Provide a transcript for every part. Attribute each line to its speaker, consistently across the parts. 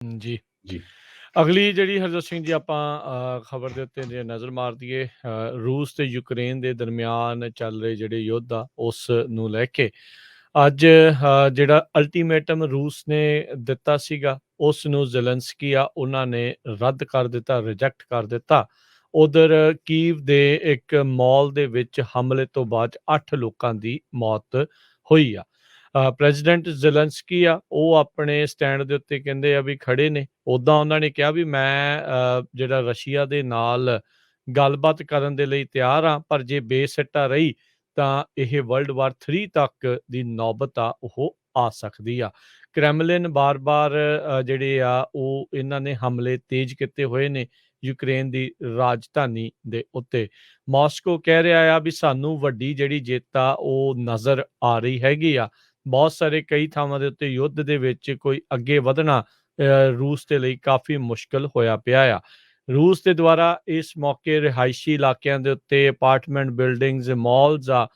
Speaker 1: ਜੀ।
Speaker 2: ਜੀ।
Speaker 1: ਅਗਲੀ ਜਿਹੜੀ ਹਰਜੋਤ ਸਿੰਘ ਜੀ ਆਪਾਂ ਖਬਰ ਦੇ ਉੱਤੇ ਜੇ ਨਜ਼ਰ ਮਾਰ ਦਈਏ, ਰੂਸ ਤੇ ਯੂਕਰੇਨ ਦੇ ਦਰਮਿਆਨ ਚੱਲ ਰਹੇ ਜਿਹੜੇ ਯੁੱਧ ਆ ਉਸ ਨੂੰ ਲੈ ਕੇ ਅੱਜ ਜਿਹੜਾ ਅਲਟੀਮੇਟਮ ਰੂਸ ਨੇ ਦਿੱਤਾ ਸੀਗਾ ਉਸ ਨੂੰ ਜ਼ੈਲੈਂਸਕੀ ਆ ਉਹਨਾਂ ਨੇ ਰੱਦ ਕਰ ਦਿੱਤਾ, ਰਿਜੈਕਟ ਕਰ ਦਿੱਤਾ। ਉਧਰ ਕੀਵ ਦੇ ਇੱਕ ਮਾਲ ਦੇ ਵਿੱਚ ਹਮਲੇ ਤੋਂ ਬਾਅਦ 8 ਲੋਕਾਂ ਦੀ ਮੌਤ ਹੋਈ ਆ। ਪ੍ਰੈਜ਼ੀਡੈਂਟ ਜ਼ੈਲੈਂਸਕੀ ਆ ਉਹ ਆਪਣੇ ਸਟੈਂਡ ਦੇ ਉੱਤੇ ਕਹਿੰਦੇ ਆ ਵੀ ਖੜੇ ਨੇ। ਉੱਦਾਂ ਉਹਨਾਂ ਨੇ ਕਿਹਾ ਵੀ ਮੈਂ ਜਿਹੜਾ ਰਸ਼ੀਆ ਦੇ ਨਾਲ ਗੱਲਬਾਤ ਕਰਨ ਦੇ ਲਈ ਤਿਆਰ ਹਾਂ, ਪਰ ਜੇ ਬੇਸਿੱਟਾ ਰਹੀ ਤਾਂ ਇਹ ਵਰਲਡ ਵਾਰ 3 ਤੱਕ ਦੀ ਨੌਬਤ ਆ ਉਹ ਆ ਸਕਦੀ ਆ। ਕ੍ਰੈਮਲਿਨ ਬਾਰ-ਬਾਰ ਜਿਹੜੇ ਆ ਉਹ ਇਹਨਾਂ ਨੇ ਹਮਲੇ ਤੇਜ਼ ਕੀਤੇ ਹੋਏ ਨੇ ਯੂਕਰੇਨ ਦੀ ਰਾਜਧਾਨੀ ਦੇ ਉੱਤੇ। ਮਾਸਕੋ ਕਹਿ ਰਿਹਾ ਆ ਵੀ ਸਾਨੂੰ ਵੱਡੀ ਜਿਹੜੀ ਜਿੱਤ ਆ ਉਹ ਨਜ਼ਰ ਆ ਰਹੀ ਹੈਗੀ ਆ। ਬਹੁਤ ਸਾਰੇ ਕਈ ਥਾਵਾਂ ਦੇ ਉੱਤੇ ਯੁੱਧ ਦੇ ਵਿੱਚ ਕੋਈ ਅੱਗੇ ਵਧਣਾ ਰੂਸ ਦੇ ਲਈ ਕਾਫੀ ਮੁਸ਼ਕਲ ਹੋਇਆ ਪਿਆ ਆ। ਰੂਸ ਦੇ ਦੁਆਰਾ ਇਸ ਮੌਕੇ ਰਿਹਾਇਸ਼ੀ ਇਲਾਕਿਆਂ ਦੇ ਉੱਤੇ ਅਪਾਰਟਮੈਂਟ ਬਿਲਡਿੰਗਸ, ਮਾਲਸ ਆ,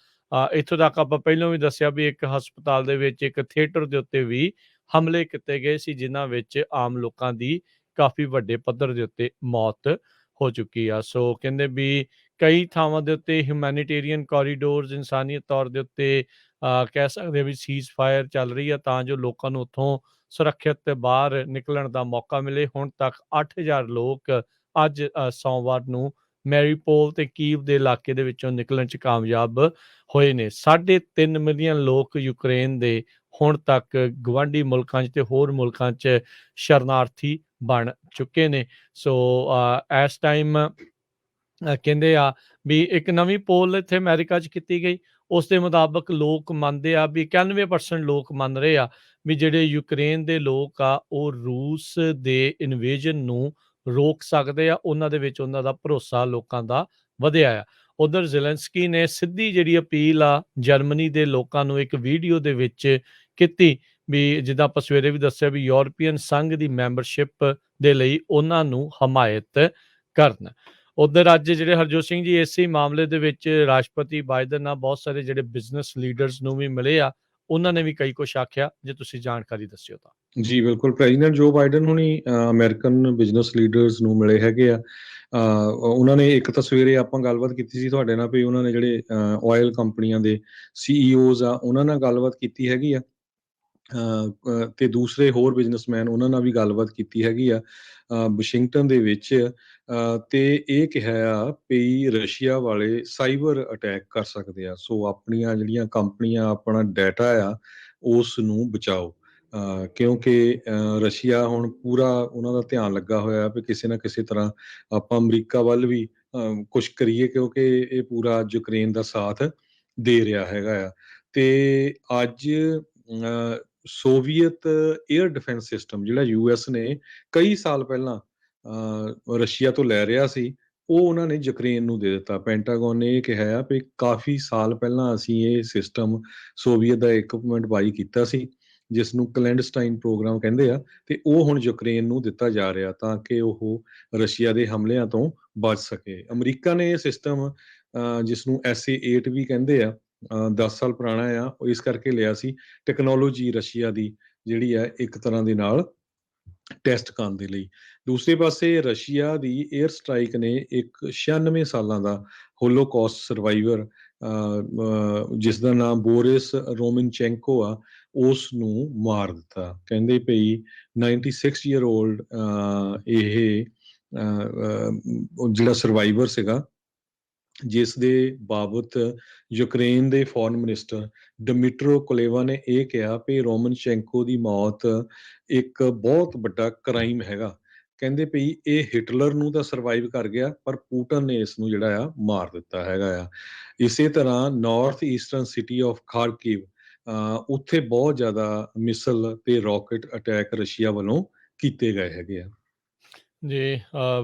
Speaker 1: ਇੱਥੋਂ ਤੱਕ ਆਪਾਂ ਪਹਿਲਾਂ ਵੀ ਦੱਸਿਆ ਵੀ ਇੱਕ ਹਸਪਤਾਲ ਦੇ ਵਿੱਚ ਇੱਕ ਥੀਏਟਰ ਦੇ ਉੱਤੇ ਵੀ ਹਮਲੇ ਕੀਤੇ ਗਏ ਸੀ, ਜਿਨ੍ਹਾਂ ਵਿੱਚ ਆਮ ਲੋਕਾਂ ਦੀ ਕਾਫੀ ਵੱਡੇ ਪੱਧਰ ਦੇ ਉੱਤੇ ਮੌਤ ਹੋ ਚੁੱਕੀ ਆ। ਸੋ ਕਹਿੰਦੇ ਵੀ ਕਈ ਥਾਵਾਂ ਦੇ ਉੱਤੇ ਹਿਊਮੈਨੀਟੇਰੀਅਨ ਕੋਰੀਡੋਰਸ ਇਨਸਾਨੀਅਤ ਤੌਰ ਦੇ ਉੱਤੇ ਕਹਿ ਸਕਦੇ ਵੀ ਸੀਜ਼ ਫਾਇਰ ਚੱਲ ਰਹੀ ਆ ਤਾਂ ਜੋ ਲੋਕਾਂ ਨੂੰ ਉੱਥੋਂ ਸੁਰੱਖਿਅਤ ਬਾਹਰ ਨਿਕਲਣ ਦਾ ਮੌਕਾ ਮਿਲੇ। ਹੁਣ ਤੱਕ 8000 ਲੋਕ ਅੱਜ ਸੋਮਵਾਰ ਨੂੰ ਮੈਰੀਪੋਲ ਤੇ ਕੀਵ ਦੇ ਇਲਾਕੇ ਦੇ ਵਿੱਚੋਂ ਨਿਕਲਣ 'ਚ ਕਾਮਯਾਬ ਹੋਏ ਨੇ। 3.5 ਮਿਲੀਅਨ ਲੋਕ ਯੂਕਰੇਨ ਦੇ ਹੁਣ ਤੱਕ ਗਵਾਂਢੀ ਮੁਲਕਾਂ 'ਚ ਤੇ ਹੋਰ ਮੁਲਕਾਂ 'ਚ ਸ਼ਰਨਾਰਥੀ ਬਣ ਚੁੱਕੇ ਨੇ। ਸੋ ਇਸ ਟਾਈਮ ਕਹਿੰਦੇ ਆ ਵੀ ਇੱਕ ਨਵੀਂ ਪੋਲ ਇੱਥੇ ਅਮਰੀਕਾ 'ਚ ਕੀਤੀ ਗਈ। ਉਸ ਦੇ ਮੁਤਾਬਕ ਲੋਕ ਮੰਨਦੇ ਆ ਵੀ 91% ਲੋਕ ਮੰਨ ਰਹੇ ਆ ਵੀ ਜਿਹੜੇ ਯੂਕਰੇਨ ਦੇ ਲੋਕ ਆ ਉਹ ਰੂਸ ਦੇ ਇਨਵੇਜਨ ਨੂੰ ਰੋਕ ਸਕਦੇ ਆ। ਉਹਨਾਂ ਦੇ ਵਿੱਚ ਉਹਨਾਂ ਦਾ ਭਰੋਸਾ ਲੋਕਾਂ ਦਾ ਵਧਿਆ ਆ। ਉਧਰ ਜ਼ੈਲੈਂਸਕੀ ਨੇ ਸਿੱਧੀ ਜਿਹੜੀ ਅਪੀਲ ਆ ਜਰਮਨੀ ਦੇ ਲੋਕਾਂ ਨੂੰ ਇੱਕ ਵੀਡੀਓ ਦੇ ਵਿੱਚ ਕੀਤੀ ਵੀ ਜਿੱਦਾਂ ਆਪਾਂ ਸਵੇਰੇ ਵੀ ਦੱਸਿਆ ਵੀ ਯੂਰਪੀਅਨ ਸੰਘ ਦੀ ਮੈਂਬਰਸ਼ਿਪ ਦੇ ਲਈ ਉਹਨਾਂ ਨੂੰ ਹਮਾਇਤ ਕਰਨ। ਉਧਰ ਅੱਜ ਜਿਹੜੇ ਹਰਜੋਤ ਸਿੰਘ ਜੀ ਇਸੇ ਮਾਮਲੇ ਦੇ ਵਿੱਚ ਰਾਸ਼ਟਰਪਤੀ ਬਾਈਡਨ ਨਾਲ ਬਹੁਤ ਸਾਰੇ ਜਿਹੜੇ ਬਿਜ਼ਨਸ ਲੀਡਰਸ ਨੂੰ ਵੀ ਮਿਲੇ ਆ, ਉਹਨਾਂ ਨੇ ਵੀ ਕਈ ਕੁਛ ਆਖਿਆ। ਜੇ ਤੁਸੀਂ ਜਾਣਕਾਰੀ ਦੱਸਿਓ ਤਾਂ।
Speaker 2: ਜੀ ਬਿਲਕੁਲ, ਪ੍ਰੈਜ਼ੀਡੈਂਟ ਜੋ ਬਾਈਡਨ ਹੁਣੀ ਅਮਰੀਕਨ ਬਿਜ਼ਨਸ ਲੀਡਰਸ ਨੂੰ ਮਿਲੇ ਹੈਗੇ ਆ। ਉਹਨਾਂ ਨੇ ਇੱਕ ਤਾਂ ਸਵੇਰੇ ਆਪਾਂ ਗੱਲਬਾਤ ਕੀਤੀ ਸੀ ਤੁਹਾਡੇ ਨਾਲ ਵੀ ਉਹਨਾਂ ਨੇ ਜਿਹੜੇ ਆਇਲ ਕੰਪਨੀਆਂ ਦੇ ਸੀਈਓਜ਼ ਆ ਉਹਨਾਂ ਨਾਲ ਗੱਲਬਾਤ ਕੀਤੀ ਹੈਗੀ ਆ। ਤੇ ਦੂਸਰੇ ਹੋਰ ਬਿਜ਼ਨਸਮੈਨ ਉਹਨਾਂ ਨਾਲ ਵੀ ਗੱਲਬਾਤ ਕੀਤੀ ਹੈਗੀ ਆ ਵਾਸ਼ਿੰਗਟਨ ਦੇ ਵਿੱਚ। ਤੇ ਇਹ ਕਿਹਾ ਆ ਵੀ ਰਸ਼ੀਆ ਵਾਲੇ ਸਾਈਬਰ ਅਟੈਕ ਕਰ ਸਕਦੇ ਆ, ਸੋ ਆਪਣੀਆਂ ਜਿਹੜੀਆਂ ਕੰਪਨੀਆਂ ਆਪਣਾ ਡਾਟਾ ਆ ਉਸ ਨੂੰ ਬਚਾਓ। ਕਿਉਂਕਿ ਰਸ਼ੀਆ ਹੁਣ ਪੂਰਾ ਉਹਨਾਂ ਦਾ ਧਿਆਨ ਲੱਗਾ ਹੋਇਆ ਵੀ ਕਿਸੇ ਨਾ ਕਿਸੇ ਤਰ੍ਹਾਂ ਆਪਾਂ ਅਮਰੀਕਾ ਵੱਲ ਵੀ ਕੁਛ ਕਰੀਏ, ਕਿਉਂਕਿ ਇਹ ਪੂਰਾ ਯੂਕਰੇਨ ਦਾ ਸਾਥ ਦੇ ਰਿਹਾ ਹੈਗਾ ਆ। ਤੇ ਅੱਜ ਸੋਵੀਅਤ 에ਅਰ ਡਿਫੈਂਸ ਸਿਸਟਮ ਜਿਹੜਾ ਯੂਐਸ ਨੇ ਕਈ ਸਾਲ ਪਹਿਲਾਂ ਰਸ਼ੀਆ ਤੋਂ ਲੈ ਰਿਹਾ ਸੀ, ਉਹ ਉਹਨਾਂ ਨੇ ਯੂਕਰੇਨ ਨੂੰ ਦੇ ਦਿੱਤਾ। ਪੈਂਟਾਗਨ ਨੇ ਇਹ ਕਿਹਾ ਆ ਵੀ ਕਾਫੀ ਸਾਲ ਪਹਿਲਾਂ ਅਸੀਂ ਇਹ ਸਿਸਟਮ ਸੋਵੀਅਤ ਦਾ ਇਕਵਿਪਮੈਂਟ ਬਾਈ ਕੀਤਾ ਸੀ, ਜਿਸ ਨੂੰ ਕਲੈਂਡਸਟਾਈਨ ਪ੍ਰੋਗਰਾਮ ਕਹਿੰਦੇ ਆ, ਤੇ ਉਹ ਹੁਣ ਯੂਕਰੇਨ ਨੂੰ ਦਿੱਤਾ ਜਾ ਰਿਹਾ ਤਾਂ ਕਿ ਉਹ ਰਸ਼ੀਆ ਦੇ ਹਮਲਿਆਂ ਤੋਂ ਬਚ ਸਕੇ। ਅਮਰੀਕਾ ਨੇ ਇਹ ਸਿਸਟਮ ਜਿਸ ਨੂੰ SA-8 ਵੀ ਕਹਿੰਦੇ ਆ 10 ਸਾਲ ਪੁਰਾਣਾ ਆ, ਉਹ ਇਸ ਕਰਕੇ ਲਿਆ ਸੀ ਟੈਕਨੋਲੋਜੀ ਰਸ਼ੀਆ ਦੀ ਜਿਹੜੀ ਆ ਇੱਕ ਤਰ੍ਹਾਂ ਦੇ ਨਾਲ ਟੈਸਟ ਕਰਨ ਦੇ ਲਈ। ਦੂਸਰੇ ਪਾਸੇ ਰਸ਼ੀਆ ਦੀ 에ਅਰ ਸਟ੍ਰਾਈਕ ਨੇ ਇੱਕ 96 ਸਾਲਾਂ ਦਾ ਹੋਲੋਕੌਸਟ ਸਰਵਾਈਵਰ ਜਿਸ ਦਾ ਨਾਮ ਬੋਰਿਸ ਰੋਮਨਚੈਂਕੋ ਆ, ਉਸ ਨੂੰ ਮਾਰ ਦਿੱਤਾ। ਕਹਿੰਦੇ ਪਈ 96 ਈਅਰ ਓਲਡ ਇਹ ਜਿਹੜਾ ਸਰਵਾਈਵਰ ਸੀਗਾ, ਜਿਸ ਦੇ ਬਾਬਤ ਯੂਕਰੇਨ ਦੇ ਫੋਰਨ ਮਿਨਿਸਟਰ ਡਮਿਟਰੋ ਕੁਲੇਵਾ ਨੇ ਇਹ ਕਿਹਾ ਵੀ ਰੋਮਨਚੈਂਕੋ ਦੀ ਮੌਤ ਇੱਕ ਬਹੁਤ ਵੱਡਾ ਕ੍ਰਾਈਮ ਹੈਗਾ। ਕਹਿੰਦੇ ਪਈ ਇਹ ਹਿਟਲਰ ਨੂੰ ਤਾਂ ਸਰਵਾਈਵ ਕਰ ਗਿਆ, ਪਰ ਪੂਟਨ ਨੇ ਇਸ ਨੂੰ ਜਿਹੜਾ ਆ ਮਾਰ ਦਿੱਤਾ ਹੈਗਾ ਆ। ਇਸੇ ਤਰ੍ਹਾਂ ਨਾਰਥ ਈਸਟਰਨ ਸਿਟੀ ਆਫ ਖਾਰਕਿਵ, ਉੱਥੇ ਬਹੁਤ ਜ਼ਿਆਦਾ ਮਿਸਲ ਤੇ ਰਾਕਟ ਅਟੈਕ ਰਸ਼ੀਆ ਵੱਲੋਂ ਕੀਤੇ ਗਏ ਹੈਗੇ ਆ।
Speaker 1: ਜੀ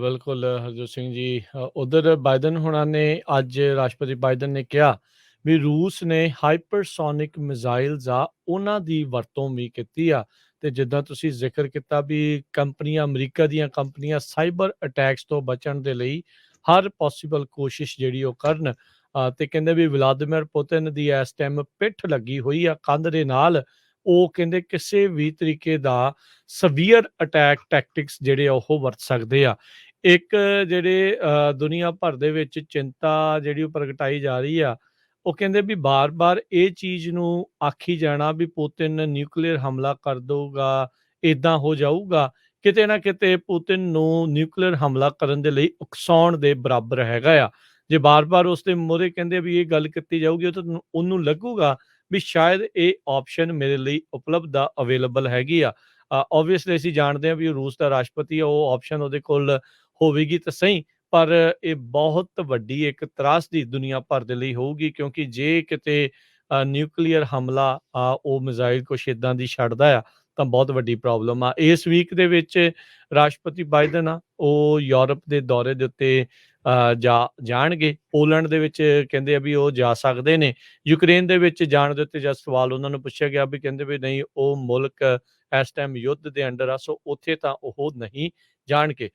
Speaker 1: ਬਿਲਕੁਲ ਹਰਜੋਤ ਸਿੰਘ ਜੀ। ਉਧਰ ਬਾਈਡਨ ਹੋਣਾ ਨੇ ਅੱਜ ਰਾਸ਼ਟਰਪਤੀ ਬਾਈਡਨ ਨੇ ਕਿਹਾ ਵੀ ਰੂਸ ਨੇ ਹਾਈਪਰਸੋਨਿਕ ਮਿਜ਼ਾਈਲਸ ਆ ਉਹਨਾਂ ਦੀ ਵਰਤੋਂ ਵੀ ਕੀਤੀ ਆ। ਤੇ ਜਿੱਦਾਂ ਤੁਸੀਂ ਜ਼ਿਕਰ ਕੀਤਾ ਵੀ ਕੰਪਨੀਆਂ, ਅਮਰੀਕਾ ਦੀਆਂ ਕੰਪਨੀਆਂ ਸਾਈਬਰ ਅਟੈਕਸ ਤੋਂ ਬਚਣ ਦੇ ਲਈ ਹਰ ਪੋਸੀਬਲ ਕੋਸ਼ਿਸ਼ ਜਿਹੜੀ ਉਹ ਕਰਨ। ਤੇ ਕਹਿੰਦੇ ਵੀ ਵਲਾਦੀਮੀਰ ਪੁਤਿਨ ਦੀ ਇਸ ਟਾਈਮ ਪਿੱਠ ਲੱਗੀ ਹੋਈ ਆ ਕੰਧ ਦੇ ਨਾਲ, ਉਹ ਕਹਿੰਦੇ ਕਿਸੇ ਵੀ ਤਰੀਕੇ ਦਾ ਸਵੀਅਰ ਅਟੈਕ ਟੈਕਟਿਕਸ ਜਿਹੜੇ ਆ ਉਹ ਵਰਤ ਸਕਦੇ ਆ। ਇੱਕ ਜਿਹੜੇ ਦੁਨੀਆ ਭਰ ਦੇ ਵਿੱਚ ਚਿੰਤਾ ਜਿਹੜੀ ਉਹ ਪ੍ਰਗਟਾਈ ਜਾ ਰਹੀ ਆ, ਉਹ ਕਹਿੰਦੇ ਵੀ ਬਾਰ-ਬਾਰ ਇਹ ਚੀਜ਼ ਨੂੰ ਆਖੀ ਜਾਣਾ ਵੀ ਪੁਤਿਨ ਨਿਊਕਲੀਅਰ ਹਮਲਾ ਕਰ ਦਊਗਾ, ਏਦਾਂ ਹੋ ਜਾਊਗਾ, ਕਿਤੇ ਨਾ ਕਿਤੇ ਪੁਤਿਨ ਨੂੰ ਨਿਊਕਲੀਅਰ ਹਮਲਾ ਕਰਨ ਦੇ ਲਈ ਉਕਸਾਉਣ ਦੇ ਬਰਾਬਰ ਹੈਗਾ ਆ। ਜੇ ਬਾਰ-ਬਾਰ ਉਸਦੇ ਮੂਹਰੇ ਕਹਿੰਦੇ ਵੀ ਇਹ ਗੱਲ ਕੀਤੀ ਜਾਊਗੀ, ਉਹ ਤਾਂ ਉਹਨੂੰ ਲੱਗੂਗਾ ਵੀ ਸ਼ਾਇਦ ਇਹ ਆਪਸ਼ਨ ਮੇਰੇ ਲਈ ਉਪਲਬਧ ਆ, ਅਵੇਲੇਬਲ ਹੈਗੀ ਆ। ਓਬਵੀਅਸਲੀ ਅਸੀਂ ਜਾਣਦੇ ਹਾਂ ਵੀ ਉਹ ਰੂਸ ਦਾ ਰਾਸ਼ਟਰਪਤੀ ਆ, ਉਹ ਆਪਸ਼ਨ ਉਹਦੇ ਕੋਲ ਹੋਵੇਗੀ ਤਾਂ ਸਹੀ, ਪਰ ਇਹ ਬਹੁਤ ਵੱਡੀ ਇੱਕ ਤਰਾਸਦੀ ਦੁਨੀਆ ਭਰ ਦੇ ਲਈ ਹੋਊਗੀ, ਕਿਉਂਕਿ ਜੇ ਕਿਤੇ ਨਿਊਕਲੀਅਰ ਹਮਲਾ ਉਹ ਮਿਜ਼ਾਈਲ ਕੁਛ ਇੱਦਾਂ ਦੀ ਛੱਡਦਾ ਆ, ਤਾਂ ਬਹੁਤ ਵੱਡੀ ਪ੍ਰੋਬਲਮ ਆ। ਇਸ ਵੀਕ ਦੇ ਵਿੱਚ ਰਾਸ਼ਟਰਪਤੀ ਬਾਈਡਨ ਆ, ਉਹ ਯੂਰਪ ਦੇ ਦੌਰੇ ਦੇ ਉੱਤੇ ਜਾਣਗੇ। ਪੋਲੈਂਡ ਦੇ ਵਿੱਚ ਕਹਿੰਦੇ ਆ ਵੀ ਉਹ ਜਾ ਸਕਦੇ ਨੇ। ਯੂਕਰੇਨ ਦੇ ਵਿੱਚ ਜਾਣ ਦੇ ਉੱਤੇ ਜਦ ਸਵਾਲ ਉਹਨਾਂ ਨੂੰ ਪੁੱਛਿਆ ਗਿਆ, ਵੀ ਕਹਿੰਦੇ ਵੀ ਨਹੀਂ, ਉਹ ਮੁਲਕ ਇਸ ਟਾਈਮ ਯੁੱਧ ਦੇ ਅੰਡਰ ਆ, ਸੋ ਉੱਥੇ ਤਾਂ ਉਹ ਨਹੀਂ ਜਾਣਗੇ।